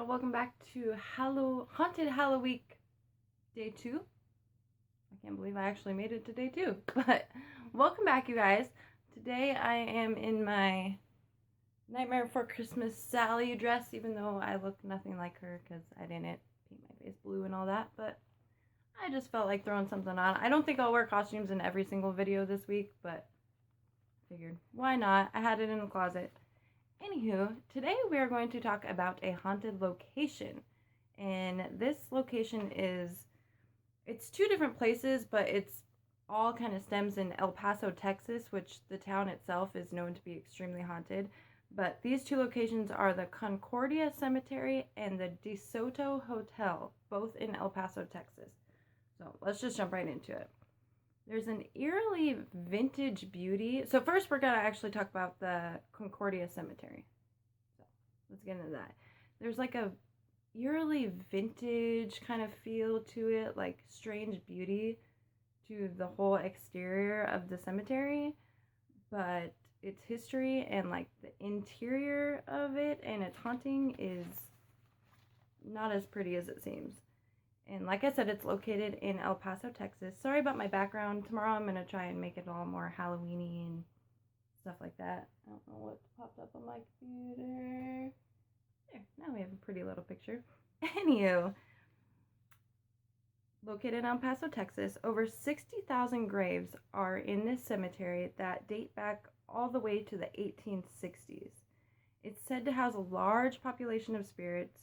Carol. Welcome back to Haunted Halloween Day 2. I can't believe I actually made it to Day 2, but welcome back, you guys. Today I am in my Nightmare Before Christmas Sally dress, even though I look nothing like her because I didn't paint my face blue and all that, but I just felt like throwing something on. I don't think I'll wear costumes in every single video this week, but figured, why not? I had it in the closet. Anywho, today we are going to talk about a haunted location, and this location it's two different places, but it's all kind of stems in El Paso, Texas, which the town itself is known to be extremely haunted. But these two locations are the Concordia Cemetary and the Soto Hotel, both in El Paso, Texas. So let's just jump right into it. There's an eerily vintage beauty. So first we're going to actually talk about the Concordia Cemetery. So let's get into that. There's like a eerily vintage kind of feel to it, like strange beauty to the whole exterior of the cemetery. But its history and like the interior of it and its haunting is not as pretty as it seems. And like I said, it's located in El Paso, Texas. Sorry about my background. Tomorrow I'm going to try and make it all more Halloween-y and stuff like that. I don't know what popped up on my computer. There, now we have a pretty little picture. Anywho, located in El Paso, Texas, over 60,000 graves are in this cemetery that date back all the way to the 1860s. It's said to house a large population of spirits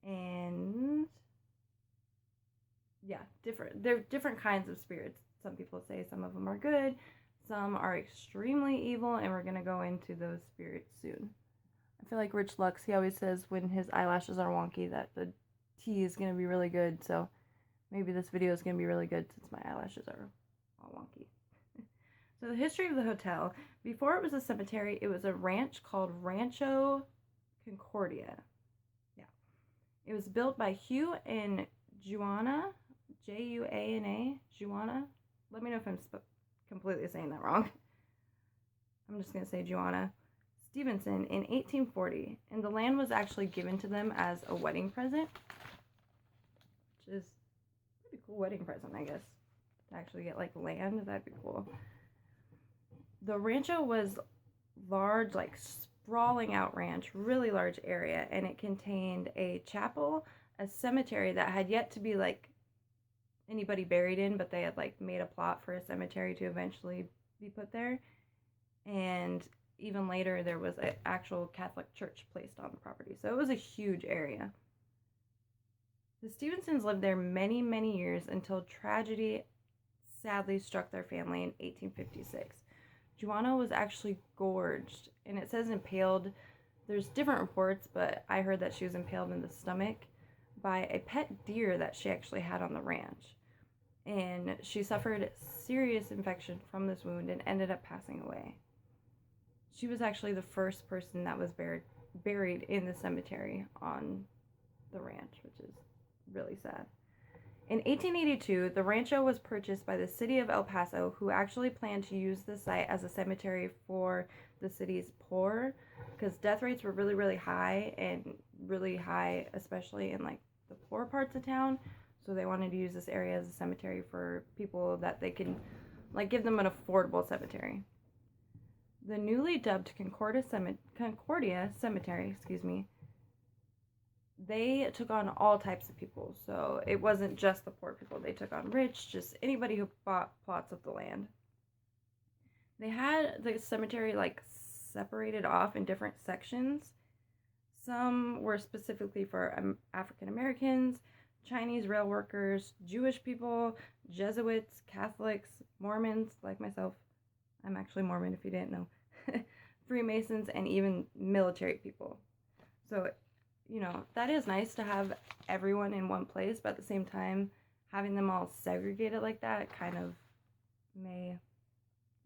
and... yeah, they're different kinds of spirits. Some people say some of them are good, some are extremely evil, and we're going to go into those spirits soon. I feel like Rich Lux, he always says when his eyelashes are wonky that the tea is going to be really good, so maybe this video is going to be really good since my eyelashes are all wonky. So the history of the hotel, before it was a cemetery, it was a ranch called Rancho Concordia. Yeah. It was built by Hugh and Juana, Juana. Juana. Let me know if I'm completely saying that wrong. I'm just going to say Juana Stevenson in 1840. And the land was actually given to them as a wedding present. Which is a pretty cool wedding present, I guess. To actually get like land, that'd be cool. The rancho was large, like sprawling out ranch, really large area. And it contained a chapel, a cemetery that had yet to be like anybody buried in, but they had like made a plot for a cemetery to eventually be put there. And even later there was an actual Catholic church placed on the property, so it was a huge area. The Stevensons lived there many, many years until tragedy sadly struck their family in 1856. Juana was actually gorged, and it says impaled. There's different reports, but I heard that she was impaled in the stomach by a pet deer that she actually had on the ranch. And she suffered serious infection from this wound and ended up passing away. She was actually the first person that was buried in the cemetery on the ranch, which is really sad. In 1882, the rancho was purchased by the city of El Paso, who actually planned to use the site as a cemetery for the city's poor, because death rates were really, really high, and really high especially in like the poor parts of town. So they wanted to use this area as a cemetery for people that they can like give them an affordable cemetery. The newly dubbed Concordia Cemetery, they took on all types of people. So it wasn't just the poor people. They took on rich, just anybody who bought plots of the land. They had the cemetery like separated off in different sections. Some were specifically for African Americans, Chinese rail workers, Jewish people, Jesuits, Catholics, Mormons like myself. I'm actually Mormon if you didn't know. Freemasons, and even military people. So, you know, that is nice to have everyone in one place, but at the same time, having them all segregated like that kind of may,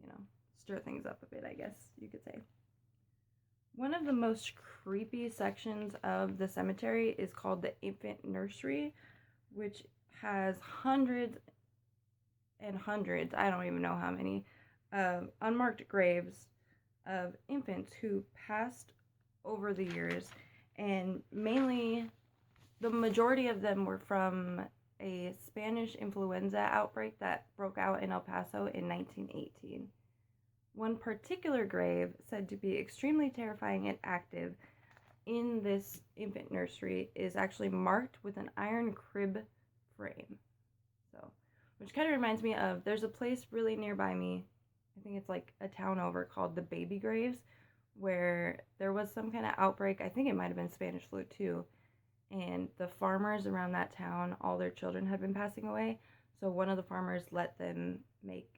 you know, stir things up a bit, I guess you could say. One of the most creepy sections of the cemetery is called the infant nursery, which has hundreds and hundreds, I don't even know how many, unmarked graves of infants who passed over the years And mainly, the majority of them were from a Spanish influenza outbreak that broke out in El Paso in 1918. One particular grave, said to be extremely terrifying and active in this infant nursery, is actually marked with an iron crib frame. So, which kind of reminds me of, there's a place really nearby me, I think it's like a town over, called the Baby Graves, where there was some kind of outbreak. I think it might have been Spanish flu too. And the farmers around that town, all their children had been passing away. So one of the farmers let them make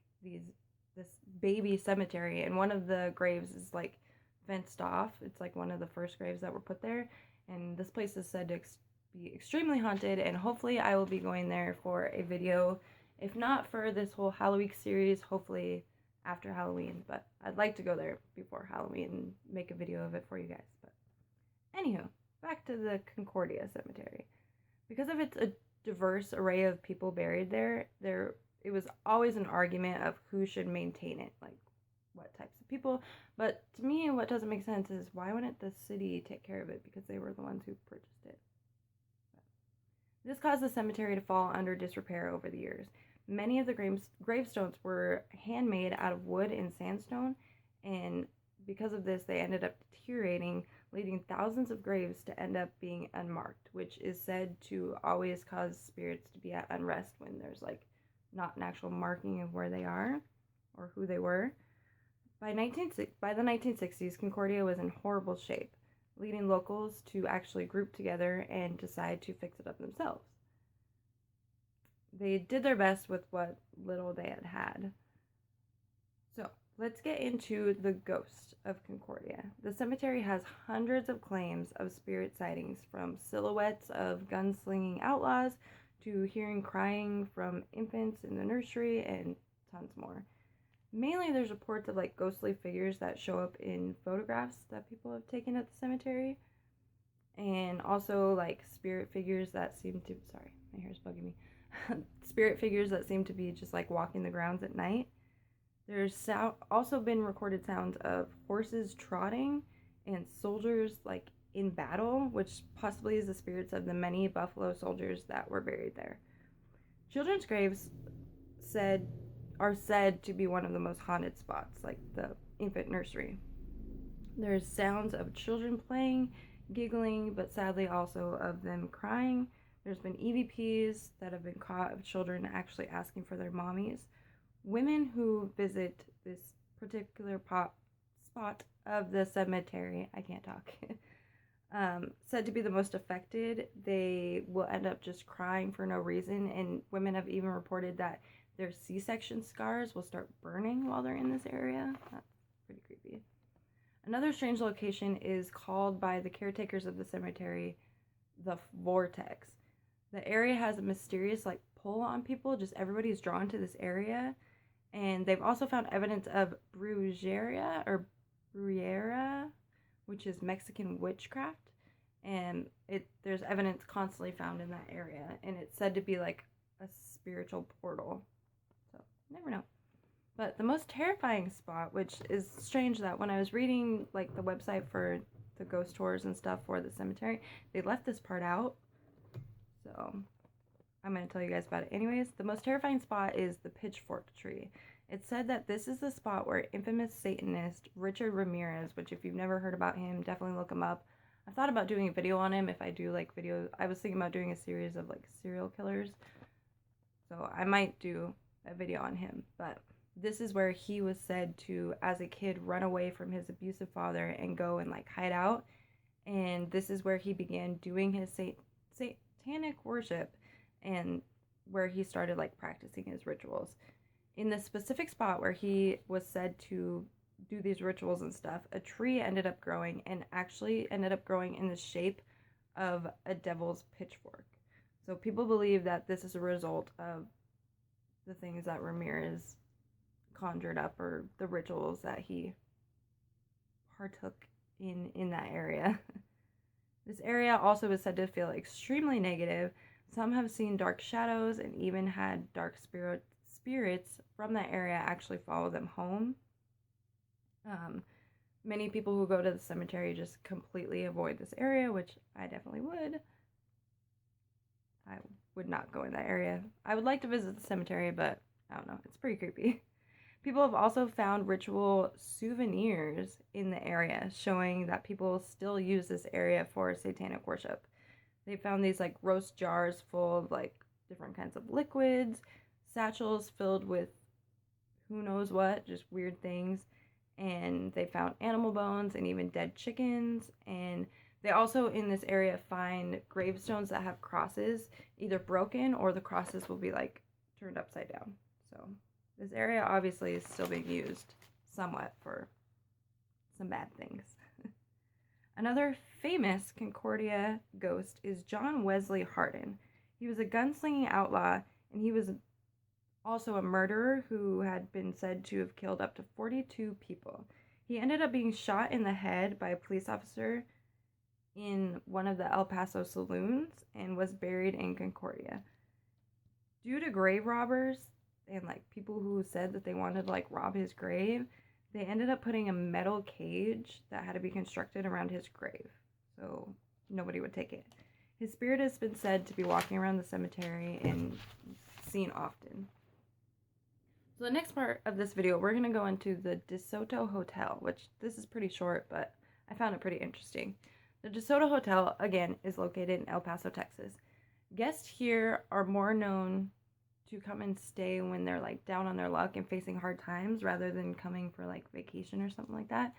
this baby cemetery, and one of the graves is like fenced off. It's like one of the first graves that were put there. And this place is said to be extremely haunted, and hopefully I will be going there for a video. If not for this whole Halloween series, hopefully after Halloween. But I'd like to go there before Halloween and make a video of it for you guys. But anywho, back to the Concordia Cemetery. Because of its a diverse array of people buried there, it was always an argument of who should maintain it, like what types of people. But to me, what doesn't make sense is, why wouldn't the city take care of it, because they were the ones who purchased it? This caused the cemetery to fall under disrepair over the years. Many of the gravestones were handmade out of wood and sandstone, and because of this, they ended up deteriorating, leading thousands of graves to end up being unmarked, which is said to always cause spirits to be at unrest when there's like not an actual marking of where they are or who they were. By the 1960s, Concordia was in horrible shape, leading locals to actually group together and decide to fix it up themselves. They did their best with what little they had had. So, let's get into the ghost of Concordia. The cemetery has hundreds of claims of spirit sightings, from silhouettes of gunslinging outlaws to hearing crying from infants in the nursery, and tons more. Mainly, there's reports of like ghostly figures that show up in photographs that people have taken at the cemetery, and also like spirit figures that seem to, sorry, my hair's bugging me. Spirit figures that seem to be just like walking the grounds at night. There's also been recorded sounds of horses trotting and soldiers like in battle, which possibly is the spirits of the many buffalo soldiers that were buried there. Children's graves are said to be one of the most haunted spots, like the infant nursery. There's sounds of children playing, giggling, but sadly also of them crying. There's been EVPs that have been caught of children actually asking for their mommies. Women who visit this particular spot of the cemetery, I can't talk, said to be the most affected. They will end up just crying for no reason, and women have even reported that their C-section scars will start burning while they're in this area. That's pretty creepy. Another strange location is called by the caretakers of the cemetery the Vortex. The area has a mysterious like pull on people, just everybody's drawn to this area. And they've also found evidence of brujeria, which is Mexican witchcraft. And there's evidence constantly found in that area, and it's said to be like a spiritual portal. So, never know. But the most terrifying spot, which is strange that when I was reading like the website for the ghost tours and stuff for the cemetery, they left this part out. So, I'm going to tell you guys about it anyways. The most terrifying spot is the pitchfork tree. It's said that this is the spot where infamous Satanist Richard Ramirez, which if you've never heard about him, definitely look him up. I've thought about doing a video on him if I do like videos. I was thinking about doing a series of like serial killers. So I might do a video on him. But this is where he was said to, as a kid, run away from his abusive father and go and like hide out. And this is where he began doing his satanic worship, and where he started like practicing his rituals. In the specific spot where he was said to do these rituals and stuff, a tree ended up growing, and actually ended up growing in the shape of a devil's pitchfork. So people believe that this is a result of the things that Ramirez conjured up, or the rituals that he partook in that area. This area also is said to feel extremely negative. Some have seen dark shadows and even had dark spirits from that area actually follow them home. Many people who go to the cemetery just completely avoid this area, which I definitely would. I would not go in that area. I would like to visit the cemetery, but I don't know. It's pretty creepy. People have also found ritual souvenirs in the area, showing that people still use this area for satanic worship. They found these like roast jars full of like different kinds of liquids, satchels filled with who knows what, just weird things. And they found animal bones and even dead chickens. And they also in this area find gravestones that have crosses, either broken or the crosses will be like turned upside down. So this area obviously is still being used somewhat for some bad things. Another famous Concordia ghost is John Wesley Hardin. He was a gunslinging outlaw, and he was also a murderer who had been said to have killed up to 42 people. He ended up being shot in the head by a police officer in one of the El Paso saloons and was buried in Concordia. Due to grave robbers and like people who said that they wanted to like rob his grave, they ended up putting a metal cage that had to be constructed around his grave so nobody would take it. His spirit has been said to be walking around the cemetery and seen often. So the next part of this video, we're going to go into the DeSoto Hotel, which this is pretty short, but I found it pretty interesting. The DeSoto Hotel, again, is located in El Paso, Texas. Guests here are more known to come and stay when they're like down on their luck and facing hard times rather than coming for like vacation or something like that.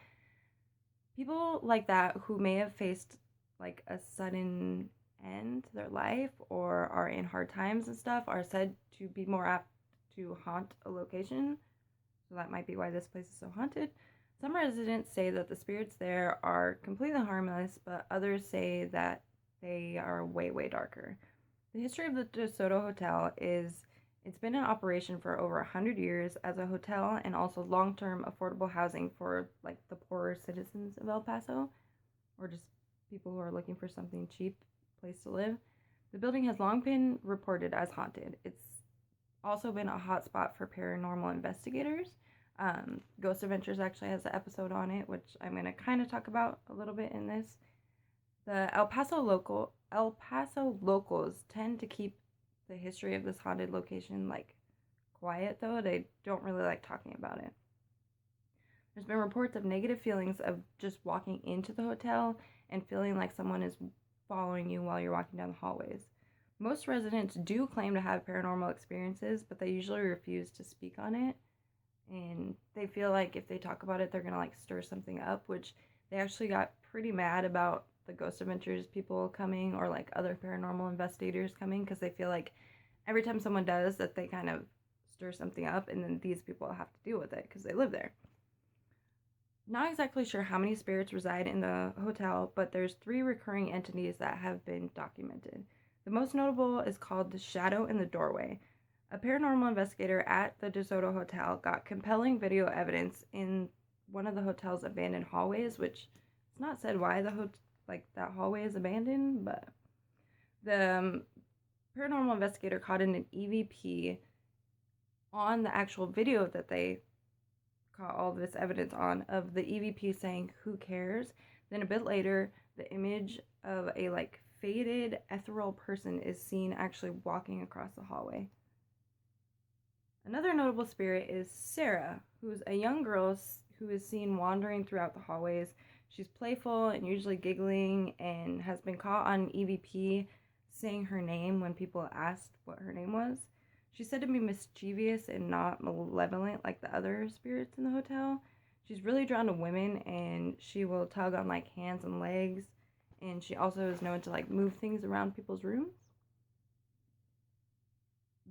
People like that who may have faced like a sudden end to their life or are in hard times and stuff are said to be more apt to haunt a location. So that might be why this place is so haunted. Some residents say that the spirits there are completely harmless, but others say that they are way, way darker. The history of the DeSoto Hotel is it's been in operation for over 100 years as a hotel and also long-term affordable housing for like the poorer citizens of El Paso or just people who are looking for something cheap place to live. The building has long been reported as haunted. It's also been a hotspot for paranormal investigators. Ghost Adventures actually has an episode on it, which I'm going to kind of talk about a little bit in this. The El Paso locals tend to keep the history of this haunted location like quiet, though. They don't really like talking about it. There's been reports of negative feelings of just walking into the hotel and feeling like someone is following you while you're walking down the hallways. Most residents do claim to have paranormal experiences, but they usually refuse to speak on it. And they feel like if they talk about it, they're going to like stir something up, which they actually got pretty mad about the Ghost Adventures people coming or like other paranormal investigators coming because they feel like every time someone does that they kind of stir something up and then these people have to deal with it because they live there. Not exactly sure how many spirits reside in the hotel, but there's 3 recurring entities that have been documented. The most notable is called the Shadow in the Doorway. A paranormal investigator at the DeSoto Hotel got compelling video evidence in one of the hotel's abandoned hallways, which it's not said why that hallway is abandoned, but the paranormal investigator caught in an EVP on the actual video that they caught all this evidence on of the EVP saying, "Who cares?" Then a bit later, the image of a like faded ethereal person is seen actually walking across the hallway. Another notable spirit is Sarah, who's a young girl who is seen wandering throughout the hallways. She's playful and usually giggling and has been caught on EVP saying her name when people asked what her name was. She's said to be mischievous and not malevolent like the other spirits in the hotel. She's really drawn to women and she will tug on like hands and legs. And she also is known to like move things around people's rooms.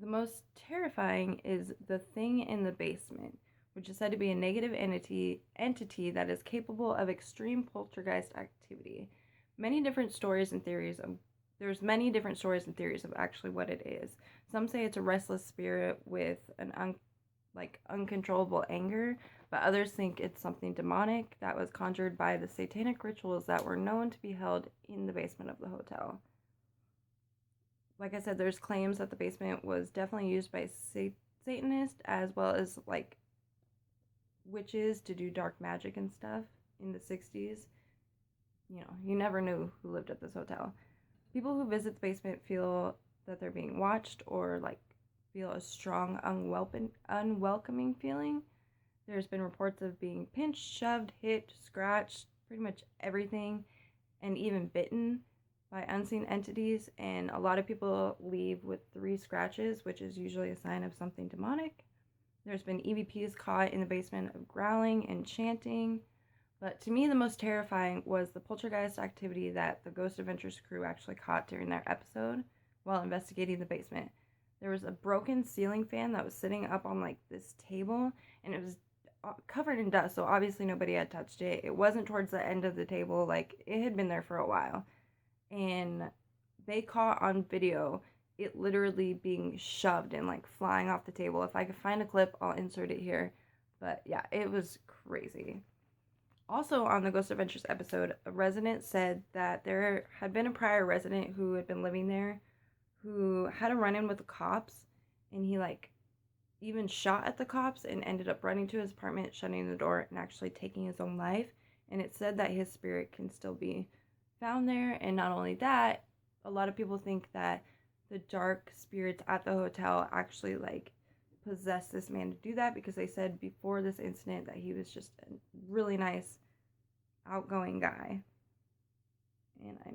The most terrifying is the thing in the basement, which is said to be a negative entity that is capable of extreme poltergeist activity. There's many different stories and theories of actually what it is. Some say it's a restless spirit with an uncontrollable anger, but others think it's something demonic that was conjured by the satanic rituals that were known to be held in the basement of the hotel. Like I said, there's claims that the basement was definitely used by Satanists as well as like witches to do dark magic and stuff in the 60s, you know, you never knew who lived at this hotel. People who visit the basement feel that they're being watched or like feel a strong unwelcoming feeling. There's been reports of being pinched, shoved, hit, scratched, pretty much everything, and even bitten by unseen entities. And a lot of people leave with 3 scratches, which is usually a sign of something demonic. There's been EVPs caught in the basement of growling and chanting. But to me, the most terrifying was the poltergeist activity that the Ghost Adventures crew actually caught during their episode while investigating the basement. There was a broken ceiling fan that was sitting up on like this table, and it was covered in dust, so obviously nobody had touched it. It wasn't towards the end of the table, like it had been there for a while. And they caught on video it literally being shoved and like flying off the table. If I could find a clip, I'll insert it here. But yeah, it was crazy. Also, on the Ghost Adventures episode, a resident said that there had been a prior resident who had been living there who had a run-in with the cops, and he like even shot at the cops and ended up running to his apartment, shutting the door, and actually taking his own life. And it said that his spirit can still be found there. And not only that, a lot of people think that the dark spirits at the hotel actually like possessed this man to do that, because they said before this incident that he was just a really nice, outgoing guy. And I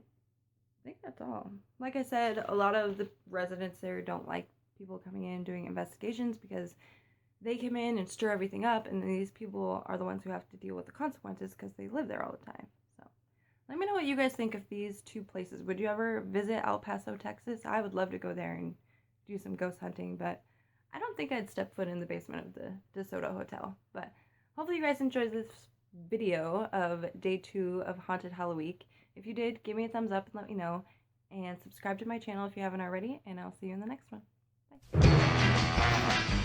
think that's all. Like I said, a lot of the residents there don't like people coming in and doing investigations because they come in and stir everything up, and these people are the ones who have to deal with the consequences because they live there all the time. So let me know what you guys think of these 2 places. Would you ever visit El Paso, Texas? I would love to go there and do some ghost hunting, but I don't think I'd step foot in the basement of the Soto Hotel. But hopefully you guys enjoyed this video of day 2 of Haunted Halloween. If you did, give me a thumbs up and let me know. And subscribe to my channel if you haven't already. And I'll see you in the next one. Bye.